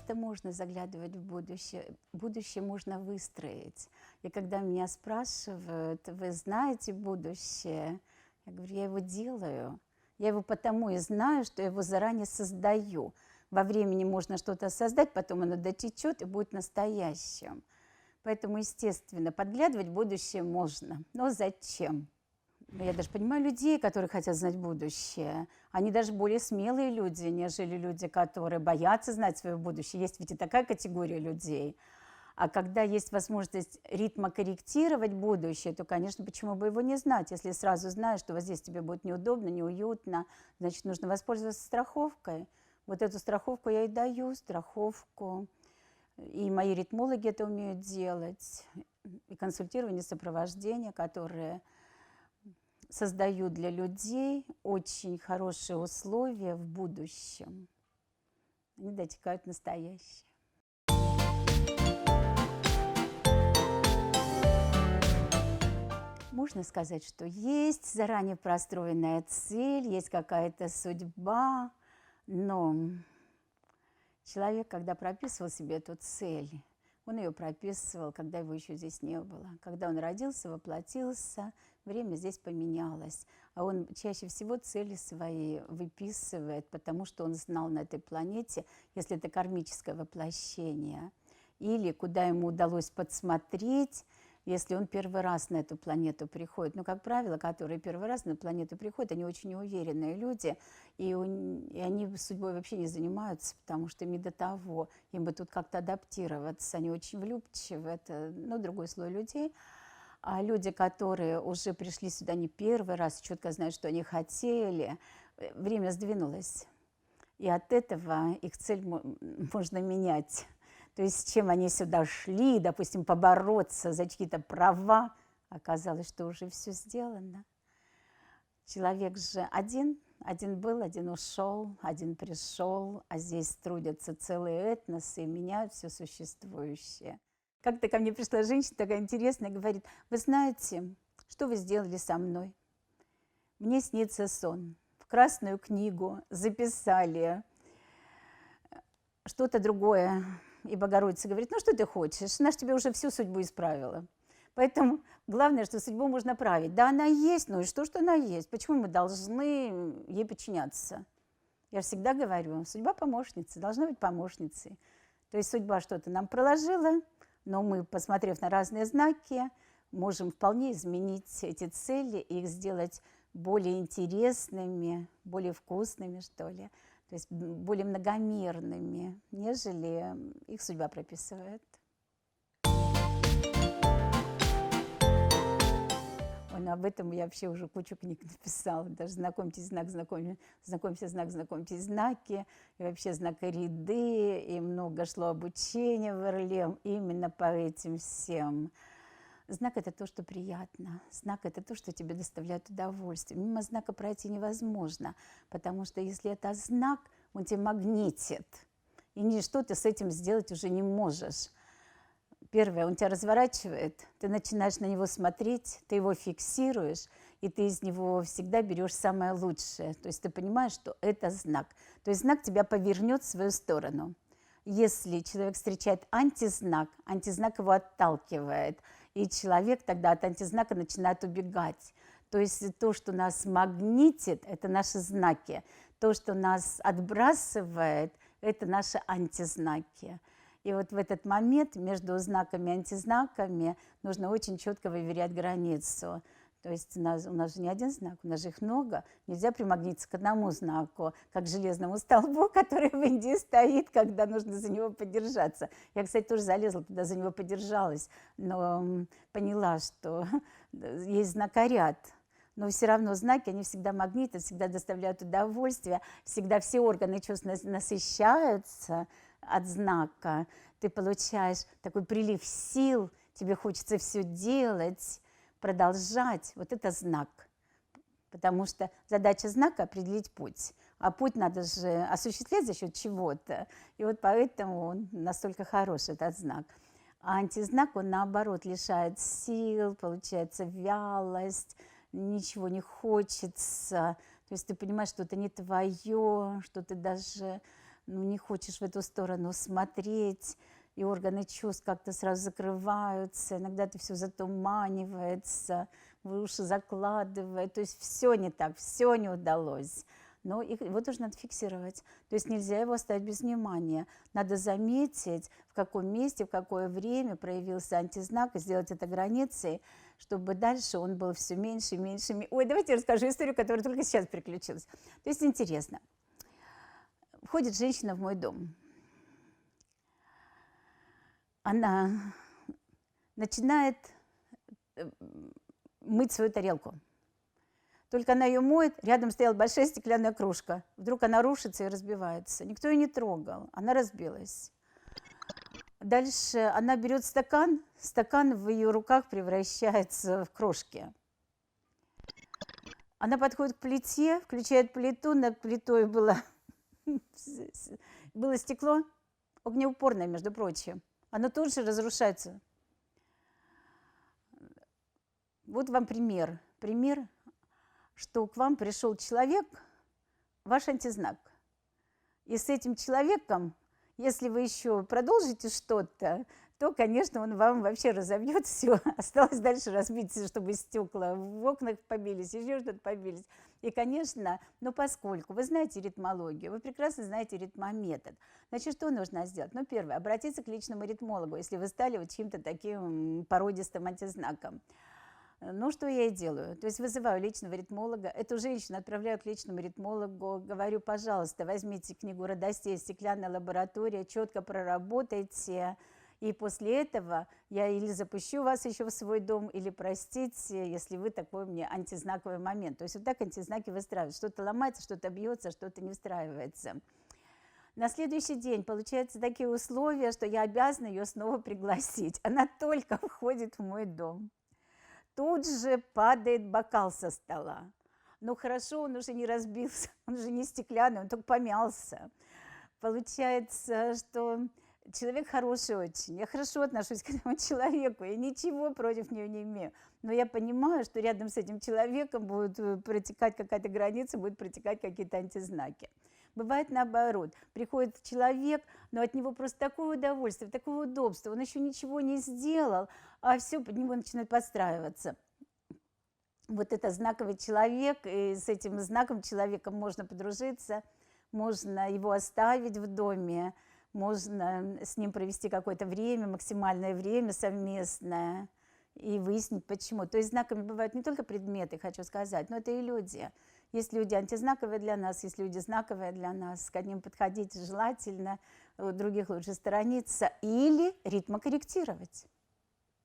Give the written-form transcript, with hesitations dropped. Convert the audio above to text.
что можно заглядывать в будущее. Будущее можно выстроить. И когда меня спрашивают, вы знаете будущее? Я говорю, я его делаю. Я его потому и знаю, что я его заранее создаю. Во времени можно что-то создать, потом оно дотечет и будет настоящим. Поэтому, естественно, подглядывать в будущее можно. Но зачем? Я даже понимаю людей, которые хотят знать будущее. Они даже более смелые люди, нежели люди, которые боятся знать свое будущее. Есть ведь и такая категория людей. А когда есть возможность ритма корректировать будущее, то, конечно, почему бы его не знать? Если сразу знаешь, что вот здесь тебе будет неудобно, неуютно, значит, нужно воспользоваться страховкой. Вот эту страховку я и даю, страховку. И мои ритмологи это умеют делать. И консультирование, сопровождение, которые создают для людей очень хорошие условия в будущем. Они дотекают настоящее. Можно сказать, что есть заранее простроенная цель, есть какая-то судьба, но человек, когда прописывал себе эту цель, он ее прописывал, когда его еще здесь не было. Когда он родился, воплотился, время здесь поменялось. А он чаще всего цели свои выписывает, потому что он знал на этой планете, если это кармическое воплощение, или куда ему удалось подсмотреть, если он первый раз на эту планету приходит. Ну, как правило, которые первый раз на планету приходят, они очень неуверенные люди, и они судьбой вообще не занимаются, потому что им не до того, им бы тут как-то адаптироваться. Они очень влюбчивы, это, другой слой людей. А люди, которые уже пришли сюда не первый раз, четко знают, что они хотели, время сдвинулось. И от этого их цель можно менять. То есть с чем они сюда шли, допустим, побороться за чьи-то права, оказалось, что уже все сделано. Человек же один был, один ушел, один пришел, а здесь трудятся целые этносы и меняют все существующее. Как-то ко мне пришла женщина такая интересная, говорит, вы знаете, что вы сделали со мной? Мне снится сон. В Красную книгу записали что-то другое. И Богородица говорит, ну что ты хочешь, она же тебе уже всю судьбу исправила. Поэтому главное, что судьбу можно править. Да, она есть, ну и что она есть? Почему мы должны ей подчиняться? Я всегда говорю, судьба помощница, должна быть помощницей. То есть судьба что-то нам проложила, но мы, посмотрев на разные знаки, можем вполне изменить эти цели и их сделать более интересными, более вкусными, что ли. То есть более многомерными, нежели их судьба прописывает. Об этом я вообще уже кучу книг написала. Даже «Знакомьтесь, знак, знакомься, знак, знакомьтесь, знаки», и вообще знакориды, и много шло обучения в РЛМ именно по этим всем. Знак – это то, что приятно. Знак – это то, что тебе доставляет удовольствие. Мимо знака пройти невозможно, потому что если это знак, он тебя магнитит, и ничто ты с этим сделать уже не можешь. Первое, он тебя разворачивает, ты начинаешь на него смотреть, ты его фиксируешь, и ты из него всегда берешь самое лучшее. То есть ты понимаешь, что это знак. То есть знак тебя повернет в свою сторону. Если человек встречает антизнак, антизнак его отталкивает, и человек тогда от антизнака начинает убегать. То есть то, что нас магнитит, это наши знаки. То, что нас отбрасывает, это наши антизнаки. И вот в этот момент между знаками и антизнаками нужно очень четко выверять границу. То есть у нас же не один знак, у нас же их много. Нельзя примагнититься к одному знаку, как к железному столбу, который в Индии стоит, когда нужно за него подержаться. Я, кстати, тоже залезла туда, за него подержалась, но поняла, что есть знакоряд. Но все равно знаки, они всегда магнитят, всегда доставляют удовольствие, всегда все органы чувств насыщаются от знака. Ты получаешь такой прилив сил, тебе хочется все делать, продолжать. Вот это знак. Потому что задача знака – определить путь. А путь надо же осуществлять за счет чего-то. И вот поэтому он настолько хорош, этот знак. А антизнак, он наоборот лишает сил, получается вялость, ничего не хочется. То есть ты понимаешь, что это не твое, что ты даже ну, не хочешь в эту сторону смотреть, и органы чувств как-то сразу закрываются, иногда это все затуманивается, в уши закладывает, то есть все не так, все не удалось. Но его тоже надо фиксировать. То есть нельзя его оставить без внимания. Надо заметить, в каком месте, в какое время проявился антизнак, и сделать это границей, чтобы дальше он был все меньше и меньше. Ой, давайте я расскажу историю, которая только сейчас приключилась. То есть интересно. Входит женщина в мой дом. Она начинает мыть свою тарелку. Только она ее моет, рядом стояла большая стеклянная кружка. Вдруг она рушится и разбивается. Никто ее не трогал, она разбилась. Дальше она берет стакан, стакан в ее руках превращается в крошки. Она подходит к плите, включает плиту, над плитой было стекло, огнеупорное, между прочим. Оно тут же разрушается. Вот вам пример. Пример, что к вам пришел человек, ваш антизнак. И с этим человеком, если вы еще продолжите что-то, то, конечно, он вам вообще разобьет все. Осталось дальше разбить, чтобы стекла в окнах побились, еще что-то побились. И, конечно, но поскольку вы знаете ритмологию, вы прекрасно знаете ритмометод, значит, что нужно сделать? Ну, первое, обратиться к личному ритмологу, если вы стали вот чьим-то таким породистым антизнаком. Ну, что я и делаю. То есть вызываю личного ритмолога, эту женщину отправляю к личному ритмологу, говорю, пожалуйста, возьмите книгу «Родостей. Стеклянная лаборатория», четко проработайте, и после этого я или запущу вас еще в свой дом, или простите, если вы такой мне антизнаковый момент. То есть вот так антизнаки выстраиваются. Что-то ломается, что-то бьется, что-то не встраивается. На следующий день получаются такие условия, что я обязана ее снова пригласить. Она только входит в мой дом. Тут же падает бокал со стола. Ну хорошо, он уже не разбился, он уже не стеклянный, он только помялся. Получается, что человек хороший очень. Я хорошо отношусь к этому человеку, я ничего против него не имею. Но я понимаю, что рядом с этим человеком будет протекать какая-то граница, будут протекать какие-то антизнаки. Бывает наоборот. Приходит человек, но от него просто такое удовольствие, такое удобство. Он еще ничего не сделал, а все под него начинает подстраиваться. Вот это знаковый человек, и с этим знаком человеком можно подружиться, можно его оставить в доме, можно с ним провести какое-то время, максимальное время совместное, и выяснить, почему. То есть знаками бывают не только предметы, хочу сказать, но это и люди. Есть люди антизнаковые для нас, есть люди знаковые для нас. К одним подходить желательно, у других лучше сторониться или ритмокорректировать.